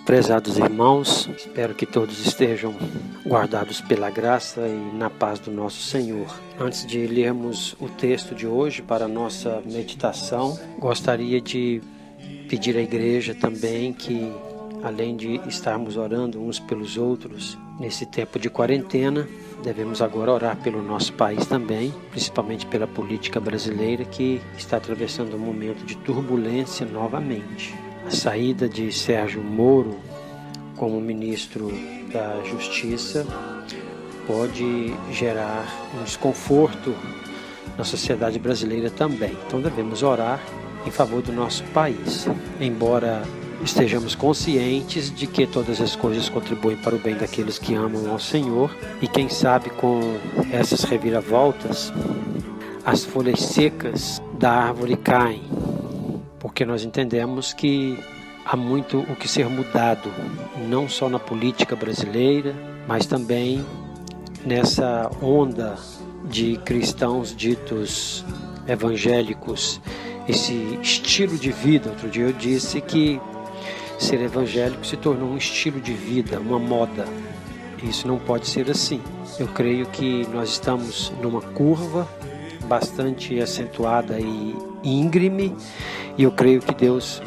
Prezados irmãos, espero que todos estejam guardados pela graça e na paz do nosso Senhor. Antes de lermos o texto de hoje para a nossa meditação, gostaria de pedir à igreja também que, além de estarmos orando uns pelos outros nesse tempo de quarentena, devemos agora orar pelo nosso país também, principalmente pela política brasileira que está atravessando um momento de turbulência novamente. A saída de Sérgio Moro como ministro da Justiça pode gerar um desconforto na sociedade brasileira também. Então devemos orar em favor do nosso país, embora estejamos conscientes de que todas as coisas contribuem para o bem daqueles que amam ao Senhor, e quem sabe com essas reviravoltas as folhas secas da árvore caem, porque nós entendemos que há muito o que ser mudado, não só na política brasileira, mas também nessa onda de cristãos ditos evangélicos, esse estilo de vida. Outro dia eu disse que ser evangélico se tornou um estilo de vida, uma moda. Isso não pode ser assim. Eu creio que nós estamos numa curva bastante acentuada e íngreme, e eu creio que Deus,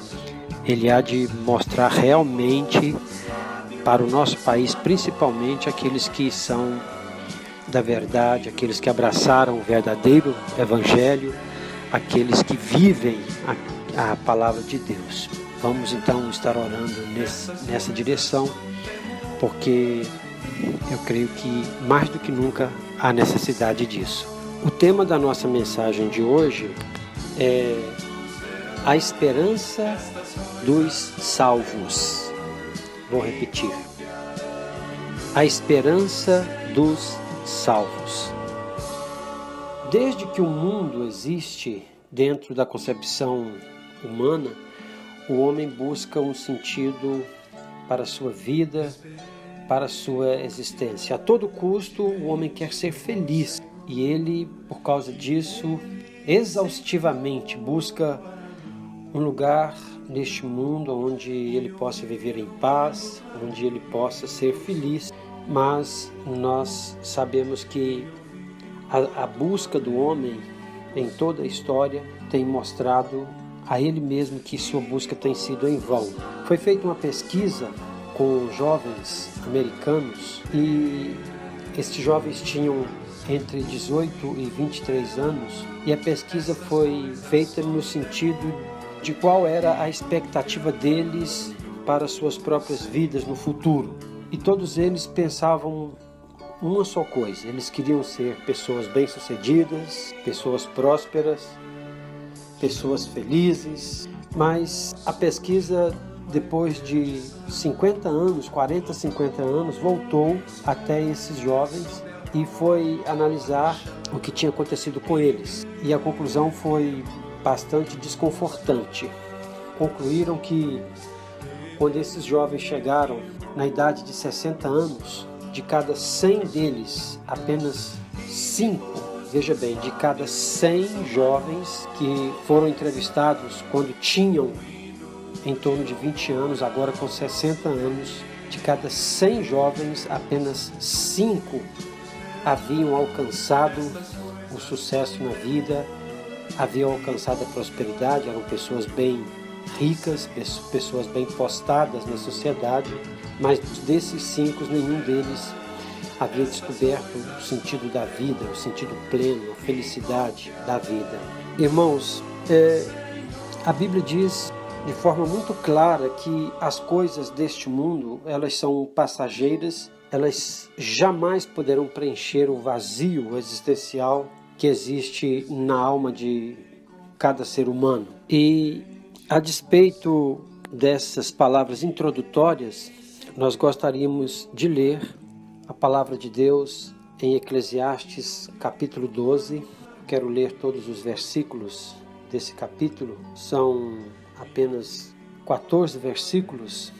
Ele há de mostrar realmente para o nosso país, principalmente aqueles que são da verdade, aqueles que abraçaram o verdadeiro evangelho, aqueles que vivem a palavra de Deus. Vamos então estar orando nessa direção, porque eu creio que mais do que nunca há necessidade disso. O tema da nossa mensagem de hoje é a esperança dos salvos. Vou repetir. A esperança dos salvos. Desde que o mundo existe dentro da concepção humana, o homem busca um sentido para a sua vida, para a sua existência. A todo custo, o homem quer ser feliz, e ele, por causa disso, exaustivamente busca um lugar neste mundo onde ele possa viver em paz, onde ele possa ser feliz. Mas nós sabemos que a busca do homem em toda a história tem mostrado a ele mesmo que sua busca tem sido em vão. Foi feita uma pesquisa com jovens americanos, e estes jovens tinham entre 18 e 23 anos, e a pesquisa foi feita no sentido de qual era a expectativa deles para suas próprias vidas no futuro. E todos eles pensavam uma só coisa: eles queriam ser pessoas bem-sucedidas, pessoas prósperas, pessoas felizes. Mas a pesquisa, depois de 50 anos, 40, 50 anos, voltou até esses jovens e foi analisar o que tinha acontecido com eles. E a conclusão foi bastante desconfortante. Concluíram que quando esses jovens chegaram na idade de 60 anos, de cada 100 deles, apenas 5, veja bem, de cada 100 jovens que foram entrevistados quando tinham em torno de 20 anos, agora com 60 anos, de cada 100 jovens, apenas 5 haviam alcançado o sucesso na vida, haviam alcançado a prosperidade, eram pessoas bem ricas, pessoas bem postadas na sociedade, mas desses 5, nenhum deles havia descoberto o sentido da vida, o sentido pleno, a felicidade da vida. Irmãos, a Bíblia diz de forma muito clara que as coisas deste mundo, elas são passageiras, elas jamais poderão preencher o vazio existencial que existe na alma de cada ser humano. E a despeito dessas palavras introdutórias, nós gostaríamos de ler a palavra de Deus em Eclesiastes capítulo 12. Quero ler todos os versículos desse capítulo. São apenas 14 versículos.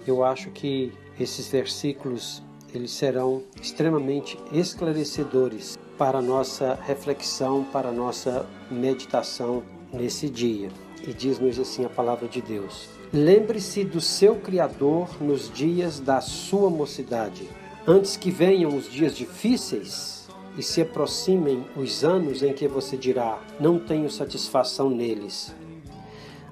Eu acho que esses versículos eles serão extremamente esclarecedores para a nossa reflexão, para a nossa meditação nesse dia. E diz-nos assim a palavra de Deus: Lembre-se do seu Criador nos dias da sua mocidade, antes que venham os dias difíceis e se aproximem os anos em que você dirá: não tenho satisfação neles.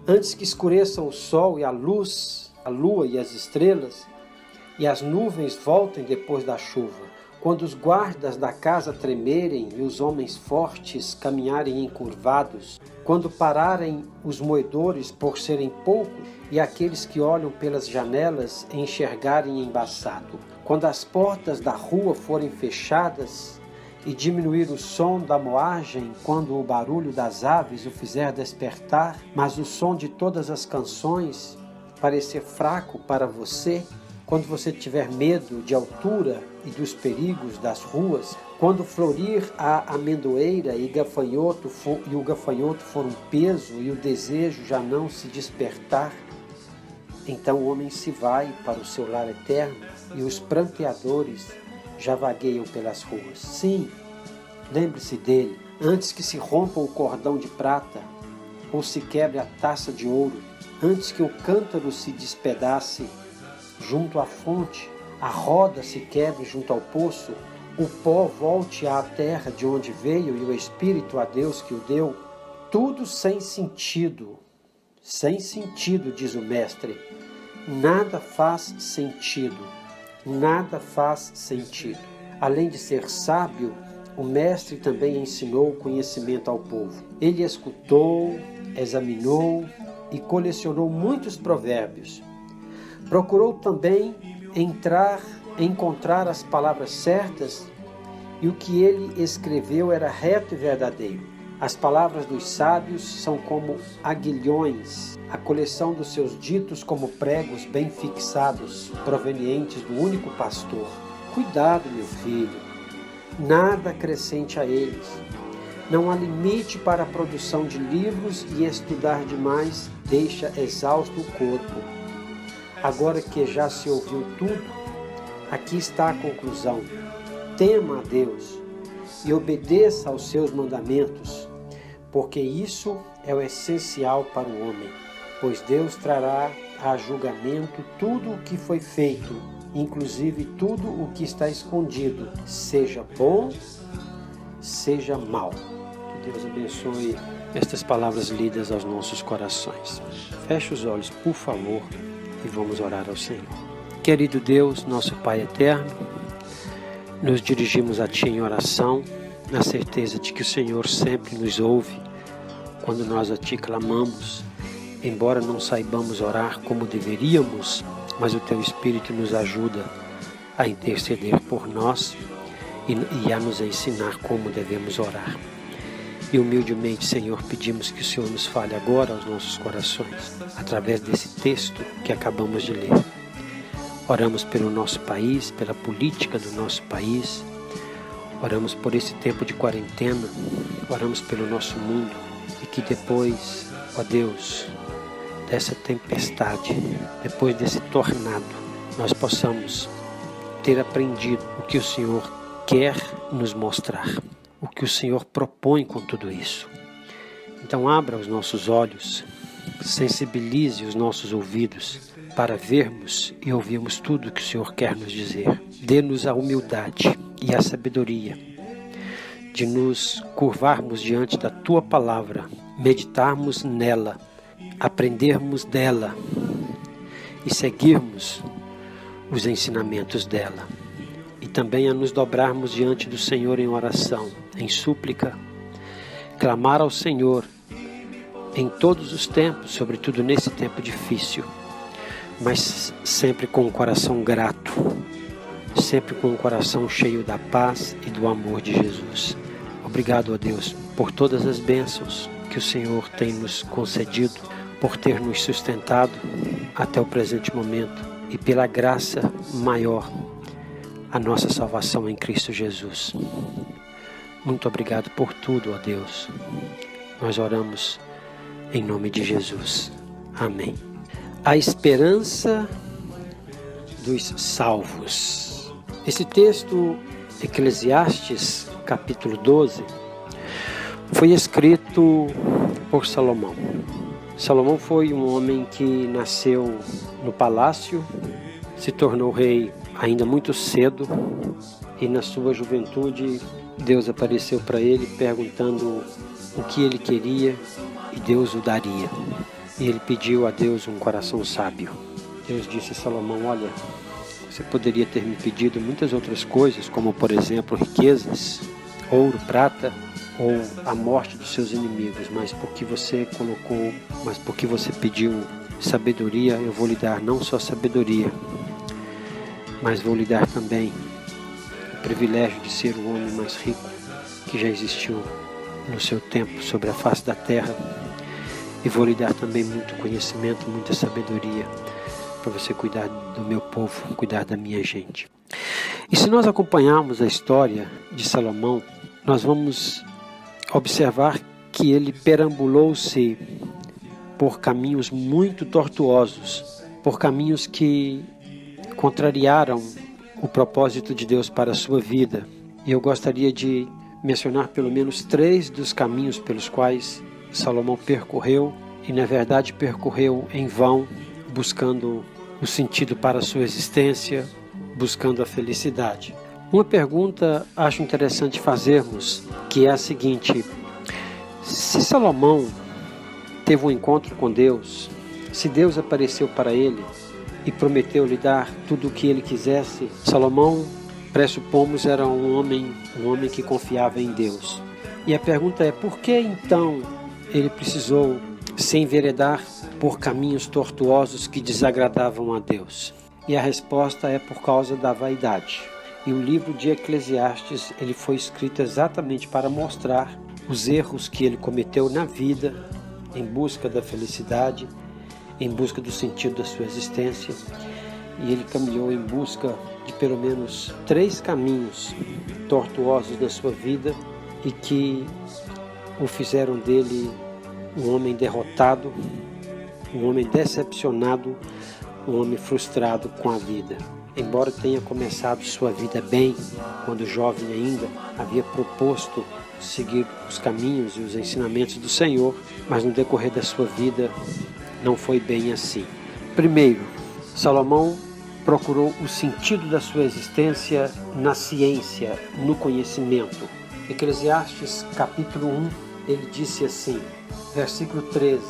Antes que escureçam o sol e a luz, a lua e as estrelas, e as nuvens voltem depois da chuva, quando os guardas da casa tremerem e os homens fortes caminharem encurvados, quando pararem os moedores por serem poucos e aqueles que olham pelas janelas enxergarem embaçado, quando as portas da rua forem fechadas e diminuir o som da moagem, quando o barulho das aves o fizer despertar, mas o som de todas as canções parecer fraco para você, quando você tiver medo de altura e dos perigos das ruas, quando florir a amendoeira e o gafanhoto for um peso e o desejo já não se despertar, então o homem se vai para o seu lar eterno e os pranteadores já vagueiam pelas ruas. Sim, lembre-se dele, antes que se rompa o cordão de prata ou se quebre a taça de ouro, antes que o cântaro se despedace junto à fonte, a roda se quebre junto ao poço, o pó volte à terra de onde veio e o Espírito a Deus que o deu, tudo sem sentido, diz o Mestre. Nada faz sentido, nada faz sentido. Além de ser sábio, o Mestre também ensinou o conhecimento ao povo. Ele escutou, examinou e colecionou muitos provérbios. Procurou também encontrar as palavras certas, e o que ele escreveu era reto e verdadeiro. As palavras dos sábios são como aguilhões, a coleção dos seus ditos como pregos bem fixados, provenientes do único pastor. Cuidado, meu filho, nada acrescente a eles. Não há limite para a produção de livros, e estudar demais deixa exausto o corpo. Agora que já se ouviu tudo, aqui está a conclusão. Tema a Deus e obedeça aos seus mandamentos, porque isso é o essencial para o homem, pois Deus trará a julgamento tudo o que foi feito, inclusive tudo o que está escondido, seja bom, seja mal. Que Deus abençoe estas palavras lidas aos nossos corações. Feche os olhos, por favor, e vamos orar ao Senhor. Querido Deus, nosso Pai eterno, nos dirigimos a Ti em oração, na certeza de que o Senhor sempre nos ouve quando nós a Ti clamamos, embora não saibamos orar como deveríamos, mas o Teu Espírito nos ajuda a interceder por nós e a nos ensinar como devemos orar. E humildemente, Senhor, pedimos que o Senhor nos fale agora aos nossos corações, através desse texto que acabamos de ler. Oramos pelo nosso país, pela política do nosso país, oramos por esse tempo de quarentena, oramos pelo nosso mundo, e que depois, ó Deus, dessa tempestade, depois desse tornado, nós possamos ter aprendido o que o Senhor quer nos mostrar, o que o Senhor propõe com tudo isso. Então abra os nossos olhos, sensibilize os nossos ouvidos para vermos e ouvirmos tudo o que o Senhor quer nos dizer. Dê-nos a humildade e a sabedoria de nos curvarmos diante da Tua palavra, meditarmos nela, aprendermos dela e seguirmos os ensinamentos dela. E também a nos dobrarmos diante do Senhor em oração, em súplica, clamar ao Senhor em todos os tempos, sobretudo nesse tempo difícil, mas sempre com o coração grato, sempre com o coração cheio da paz e do amor de Jesus. Obrigado, ó Deus, por todas as bênçãos que o Senhor tem nos concedido, por ter nos sustentado até o presente momento e pela graça maior, a nossa salvação em Cristo Jesus. Muito obrigado por tudo, ó Deus. Nós oramos em nome de Jesus. Amém. A esperança dos salvos. Esse texto, Eclesiastes, capítulo 12, foi escrito por Salomão. Salomão foi um homem que nasceu no palácio, se tornou rei ainda muito cedo e na sua juventude Deus apareceu para ele perguntando o que ele queria e Deus o daria. E ele pediu a Deus um coração sábio. Deus disse a Salomão: olha, você poderia ter me pedido muitas outras coisas, como por exemplo riquezas, ouro, prata, ou a morte dos seus inimigos, mas porque você pediu sabedoria, eu vou lhe dar não só sabedoria, mas vou lhe dar também o privilégio de ser o homem mais rico que já existiu no seu tempo sobre a face da terra, e vou lhe dar também muito conhecimento, muita sabedoria, para você cuidar do meu povo, cuidar da minha gente. E se nós acompanharmos a história de Salomão, nós vamos observar que ele perambulou-se por caminhos muito tortuosos, por caminhos que contrariaram o propósito de Deus para a sua vida. E eu gostaria de mencionar pelo menos 3 dos caminhos pelos quais Salomão percorreu, e na verdade percorreu em vão, buscando o sentido para a sua existência, buscando a felicidade. Uma pergunta acho interessante fazermos, que é a seguinte: se Salomão teve um encontro com Deus, se Deus apareceu para ele e prometeu lhe dar tudo o que ele quisesse, Salomão, pressupomos, era um homem que confiava em Deus. E a pergunta é: por que então ele precisou se enveredar por caminhos tortuosos que desagradavam a Deus? E a resposta é por causa da vaidade. E o livro de Eclesiastes, ele foi escrito exatamente para mostrar os erros que ele cometeu na vida, em busca da felicidade, em busca do sentido da sua existência. E ele caminhou em busca de pelo menos 3 caminhos tortuosos da sua vida e que o fizeram dele um homem derrotado, um homem decepcionado, um homem frustrado com a vida. Embora tenha começado sua vida bem, quando jovem ainda, havia proposto seguir os caminhos e os ensinamentos do Senhor, mas no decorrer da sua vida não foi bem assim. Primeiro, Salomão procurou o sentido da sua existência na ciência, no conhecimento. Eclesiastes capítulo 1, ele disse assim, versículo 13: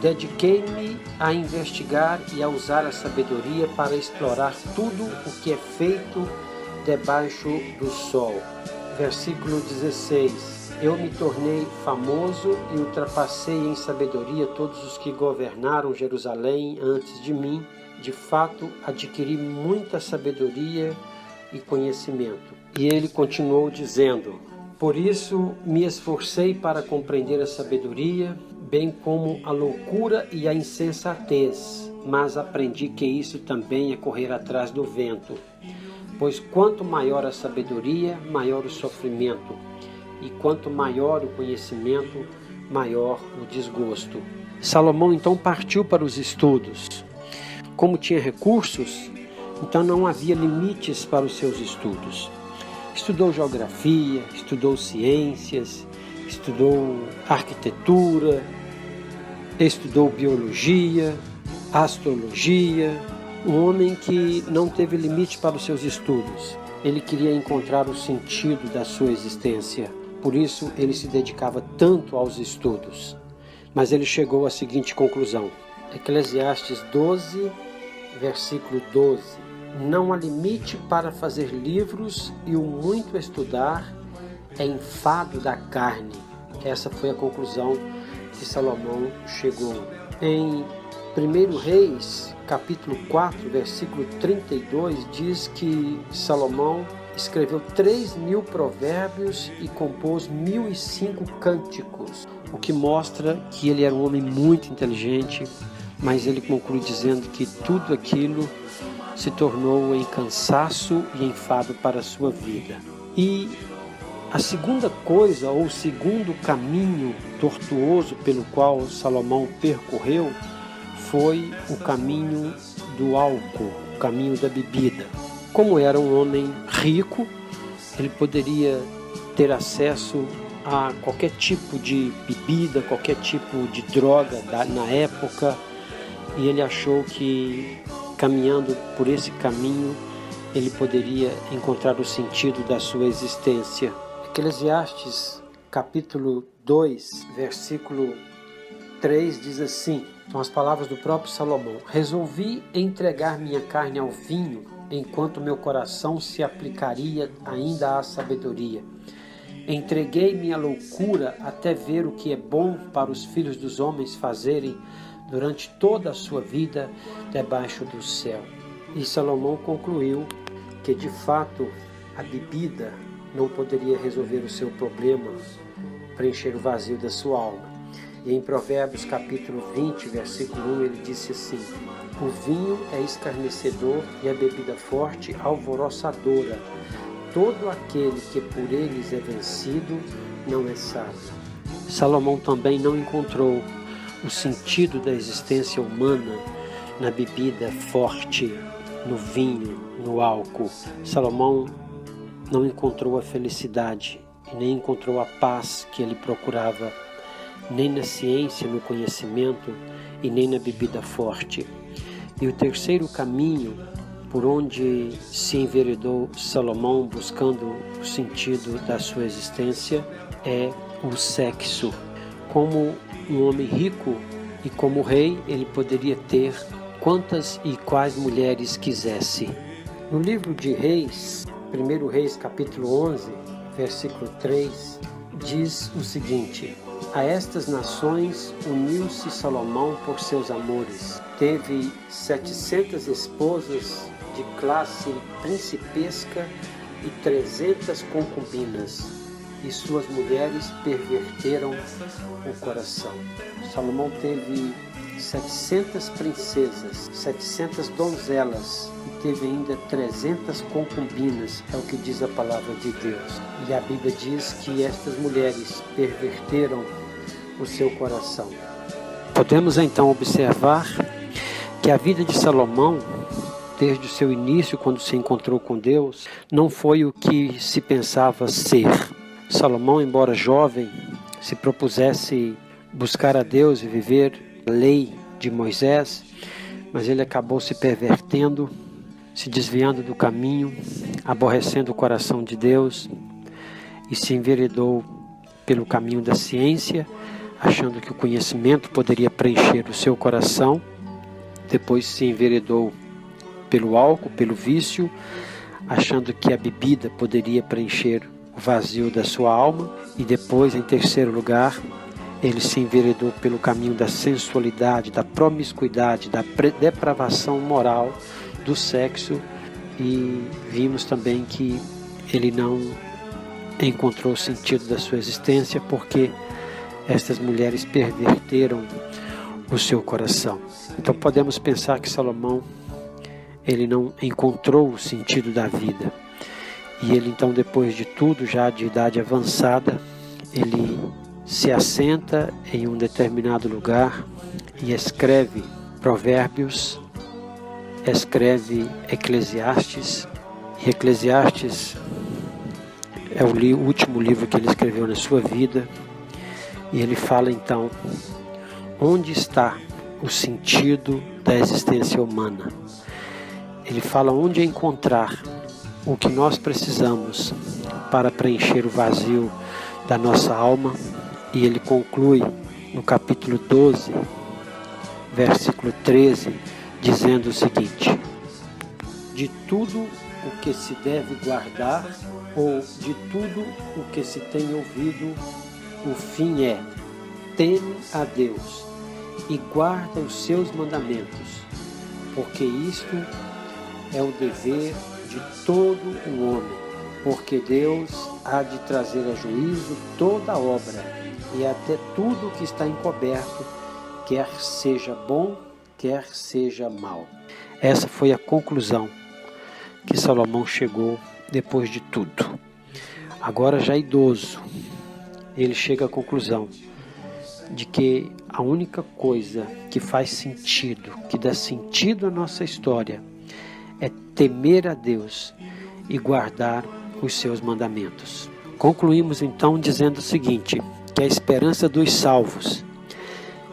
dediquei-me a investigar e a usar a sabedoria para explorar tudo o que é feito debaixo do sol. Versículo 16: eu me tornei famoso e ultrapassei em sabedoria todos os que governaram Jerusalém antes de mim. De fato, adquiri muita sabedoria e conhecimento. E ele continuou dizendo: por isso me esforcei para compreender a sabedoria, bem como a loucura e a insensatez, mas aprendi que isso também é correr atrás do vento. Pois quanto maior a sabedoria, maior o sofrimento, e quanto maior o conhecimento, maior o desgosto. Salomão então partiu para os estudos. Como tinha recursos, então não havia limites para os seus estudos. Estudou geografia, estudou ciências, estudou arquitetura, estudou biologia, astrologia. Um homem que não teve limite para os seus estudos. Ele queria encontrar o sentido da sua existência. Por isso, ele se dedicava tanto aos estudos. Mas ele chegou à seguinte conclusão. Eclesiastes 12, versículo 12. Não há limite para fazer livros e o muito estudar é enfado da carne. Essa foi a conclusão que Salomão chegou. Em 1 Reis, capítulo 4, versículo 32, diz que Salomão escreveu 3.000 provérbios e compôs 1.005 cânticos, o que mostra que ele era um homem muito inteligente, mas ele conclui dizendo que tudo aquilo se tornou em cansaço e enfado para a sua vida. E a segunda coisa, ou o segundo caminho tortuoso pelo qual Salomão percorreu, foi o caminho do álcool, o caminho da bebida. Como era um homem rico, ele poderia ter acesso a qualquer tipo de bebida, qualquer tipo de droga na época, e ele achou que caminhando por esse caminho ele poderia encontrar o sentido da sua existência. Eclesiastes capítulo 2, versículo 3 diz assim, são as palavras do próprio Salomão: resolvi entregar minha carne ao vinho, enquanto meu coração se aplicaria ainda à sabedoria. Entreguei minha loucura até ver o que é bom para os filhos dos homens fazerem durante toda a sua vida debaixo do céu. E Salomão concluiu que de fato a bebida não poderia resolver o seu problema, preencher o vazio da sua alma. E em Provérbios capítulo 20, versículo 1, ele disse assim: o vinho é escarnecedor e a bebida forte alvoroçadora. Todo aquele que por eles é vencido não é sábio. Salomão também não encontrou o sentido da existência humana na bebida forte, no vinho, no álcool. Salomão não encontrou a felicidade e nem encontrou a paz que ele procurava, nem na ciência, no conhecimento e nem na bebida forte. E o terceiro caminho por onde se enveredou Salomão buscando o sentido da sua existência é o sexo. Como um homem rico e como rei, ele poderia ter quantas e quais mulheres quisesse. No livro de Reis, 1 Reis capítulo 11, versículo 3, diz o seguinte: a estas nações uniu-se Salomão por seus amores. Teve 700 esposas de classe principesca e 300 concubinas, e suas mulheres perverteram o coração. Salomão teve 700 princesas, 700 donzelas e teve ainda 300 concubinas, é o que diz a palavra de Deus. E a Bíblia diz que estas mulheres perverteram o seu coração. Podemos então observar que a vida de Salomão, desde o seu início, quando se encontrou com Deus, não foi o que se pensava ser. Salomão, embora jovem, se propusesse buscar a Deus e viver a lei de Moisés, mas ele acabou se pervertendo, se desviando do caminho, aborrecendo o coração de Deus e se enveredou pelo caminho da ciência, achando que o conhecimento poderia preencher o seu coração. Depois se enveredou pelo álcool, pelo vício, achando que a bebida poderia preencher o vazio da sua alma. E depois, em terceiro lugar, ele se enveredou pelo caminho da sensualidade, da promiscuidade, da depravação moral, do sexo, e vimos também que ele não encontrou o sentido da sua existência porque estas mulheres perverteram o seu coração. Então podemos pensar que Salomão, ele não encontrou o sentido da vida. E ele então, depois de tudo, já de idade avançada, ele se assenta em um determinado lugar e escreve Provérbios, escreve Eclesiastes. E Eclesiastes é o último livro que ele escreveu na sua vida. E ele fala então, onde está o sentido da existência humana? Ele fala onde encontrar o que nós precisamos para preencher o vazio da nossa alma. E ele conclui no capítulo 12, versículo 13, dizendo o seguinte: de tudo o que se deve guardar, ou de tudo o que se tem ouvido, o fim é: teme a Deus e guarda os seus mandamentos, porque isto é o dever de todo o homem, porque Deus há de trazer a juízo toda a obra e até tudo que está encoberto, quer seja bom, quer seja mal. Essa foi a conclusão que Salomão chegou depois de tudo. Agora já idoso, ele chega à conclusão de que a única coisa que faz sentido, que dá sentido à nossa história, é temer a Deus e guardar os seus mandamentos. Concluímos então dizendo o seguinte, que a esperança dos salvos,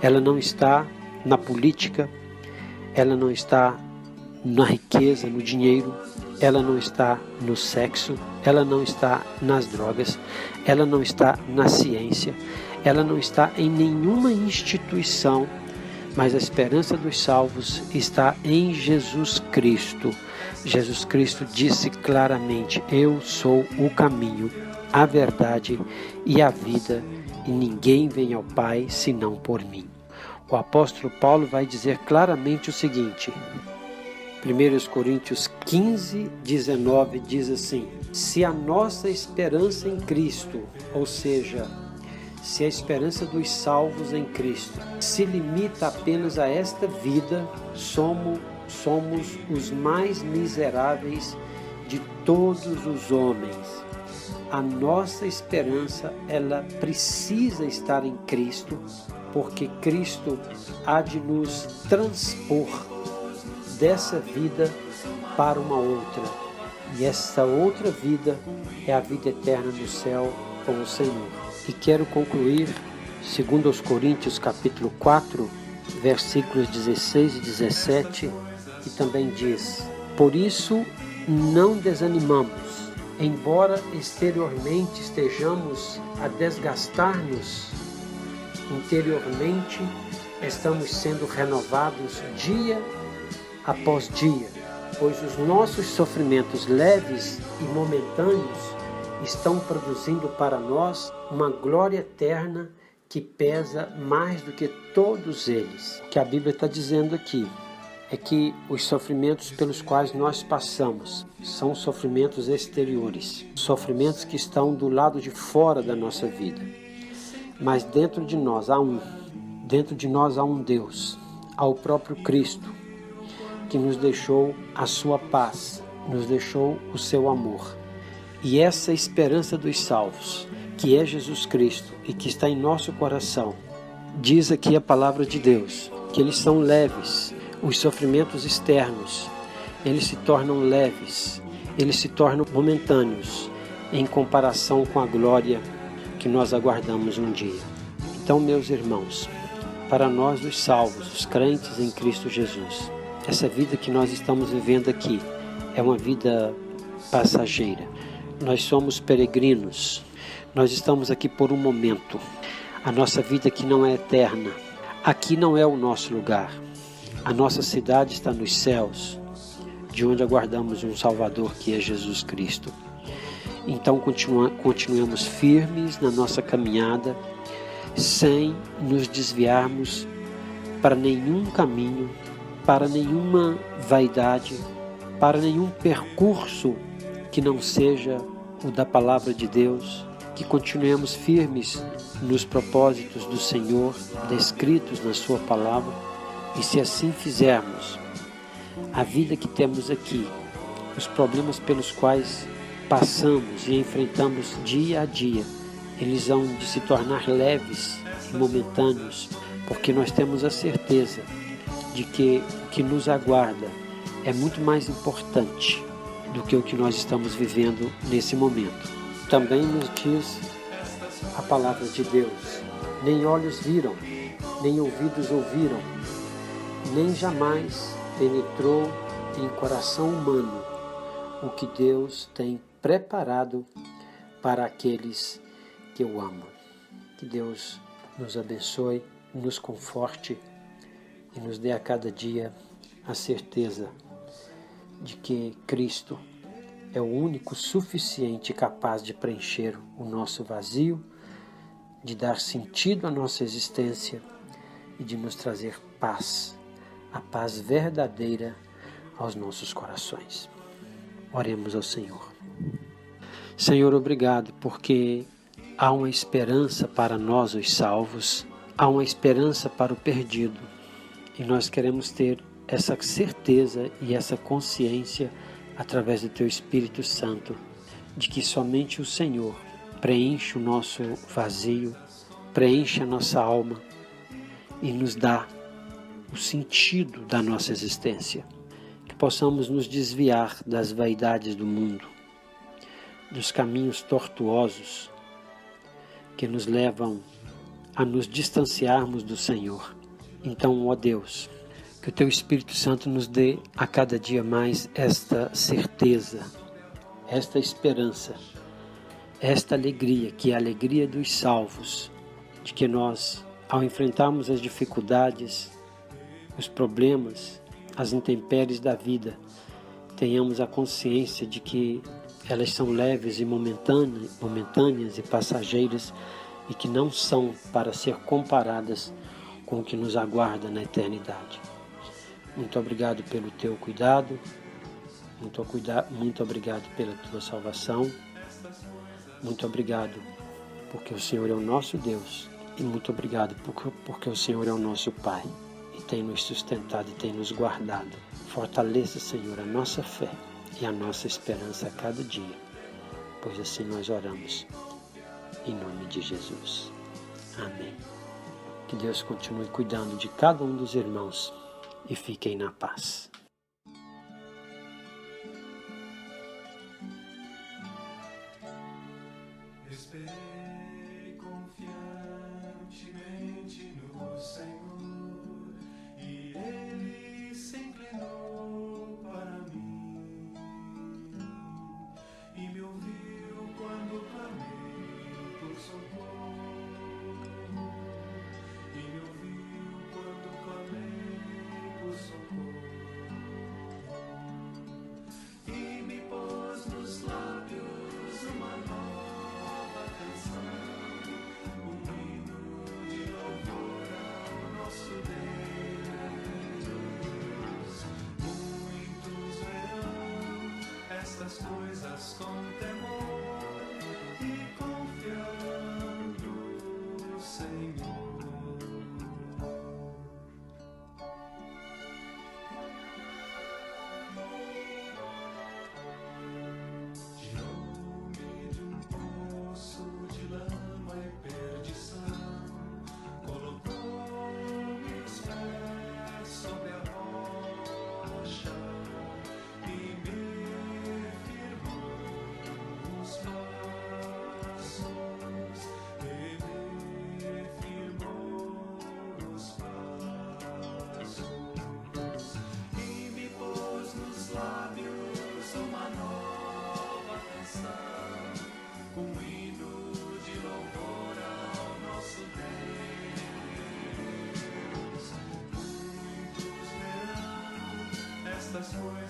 ela não está na política, ela não está na riqueza, no dinheiro, ela não está no sexo, ela não está nas drogas, ela não está na ciência, ela não está em nenhuma instituição, mas a esperança dos salvos está em Jesus Cristo. Jesus Cristo disse claramente, eu sou o caminho, a verdade e a vida, e ninguém vem ao Pai senão por mim. O apóstolo Paulo vai dizer claramente o seguinte, 1 Coríntios 15, 19 diz assim, se a nossa esperança em Cristo, ou seja, se a esperança dos salvos em Cristo se limita apenas a esta vida, somos os mais miseráveis de todos os homens. A nossa esperança, ela precisa estar em Cristo, porque Cristo há de nos transpor dessa vida para uma outra. E essa outra vida é a vida eterna no céu com o Senhor. E quero concluir, segundo aos Coríntios, capítulo 4, versículos 16 e 17, que também diz, por isso não desanimamos, embora exteriormente estejamos a desgastar-nos, interiormente estamos sendo renovados dia após dia, pois os nossos sofrimentos leves e momentâneos estão produzindo para nós uma glória eterna que pesa mais do que todos eles. O que a Bíblia está dizendo aqui é que os sofrimentos pelos quais nós passamos são sofrimentos exteriores, sofrimentos que estão do lado de fora da nossa vida. Mas dentro de nós há um Deus, há o próprio Cristo, que nos deixou a sua paz, nos deixou o seu amor. E essa esperança dos salvos, que é Jesus Cristo e que está em nosso coração, diz aqui a palavra de Deus, que eles são leves, os sofrimentos externos, eles se tornam leves, eles se tornam momentâneos, em comparação com a glória que nós aguardamos um dia. Então, meus irmãos, para nós os salvos, os crentes em Cristo Jesus, essa vida que nós estamos vivendo aqui é uma vida passageira. Nós somos peregrinos, nós estamos aqui por um momento. A nossa vida aqui não é eterna, aqui não é o nosso lugar. A nossa cidade está nos céus, de onde aguardamos um Salvador que é Jesus Cristo. Então continuemos firmes na nossa caminhada, sem nos desviarmos para nenhum caminho, para nenhuma vaidade, para nenhum percurso que não seja o da palavra de Deus, que continuemos firmes nos propósitos do Senhor, descritos na sua palavra, e se assim fizermos, a vida que temos aqui, os problemas pelos quais passamos e enfrentamos dia a dia, eles vão de se tornar leves e momentâneos, porque nós temos a certeza de que o que nos aguarda é muito mais importante do que o que nós estamos vivendo nesse momento. Também nos diz a palavra de Deus, nem olhos viram, nem ouvidos ouviram, nem jamais penetrou em coração humano o que Deus tem preparado para aqueles que o amam. Que Deus nos abençoe, nos conforte e nos dê a cada dia a certeza de que Cristo é o único suficiente e capaz de preencher o nosso vazio, de dar sentido à nossa existência e de nos trazer paz, a paz verdadeira aos nossos corações. Oremos ao Senhor. Senhor, obrigado, porque há uma esperança para nós, os salvos, há uma esperança para o perdido, e nós queremos ter essa certeza e essa consciência através do Teu Espírito Santo, de que somente o Senhor preenche o nosso vazio, preenche a nossa alma e nos dá o sentido da nossa existência. Que possamos nos desviar das vaidades do mundo, dos caminhos tortuosos que nos levam a nos distanciarmos do Senhor. Então, ó Deus, que o Teu Espírito Santo nos dê a cada dia mais esta certeza, esta esperança, esta alegria, que é a alegria dos salvos, de que nós, ao enfrentarmos as dificuldades, os problemas, as intempéries da vida, tenhamos a consciência de que elas são leves e momentâneas e passageiras e que não são para ser comparadas com o que nos aguarda na eternidade. Muito obrigado pelo Teu cuidado, muito obrigado pela Tua salvação, muito obrigado porque o Senhor é o nosso Deus e muito obrigado porque o Senhor é o nosso Pai e tem nos sustentado e tem nos guardado. Fortaleça, Senhor, a nossa fé e a nossa esperança a cada dia, pois assim nós oramos, em nome de Jesus. Amém. Que Deus continue cuidando de cada um dos irmãos e fiquem na paz. Esperei confiantemente no Senhor e Ele se inclinou para mim e me ouviu quando clamei por socorro. E me ouviu quando clamei por socorro. E me pôs nos lábios uma nova canção, um hino de louvor ao nosso Deus. Muitos verão estas coisas com temor e confiando no Senhor. Tirou-me de um poço de lama e perdição, colocou meus pés sobre a rocha e me firmou os passos, e me firmou os passos, e me pôs nos lábios uma nova canção, um hino de louvor ao nosso Deus. Muitos verão estas coisas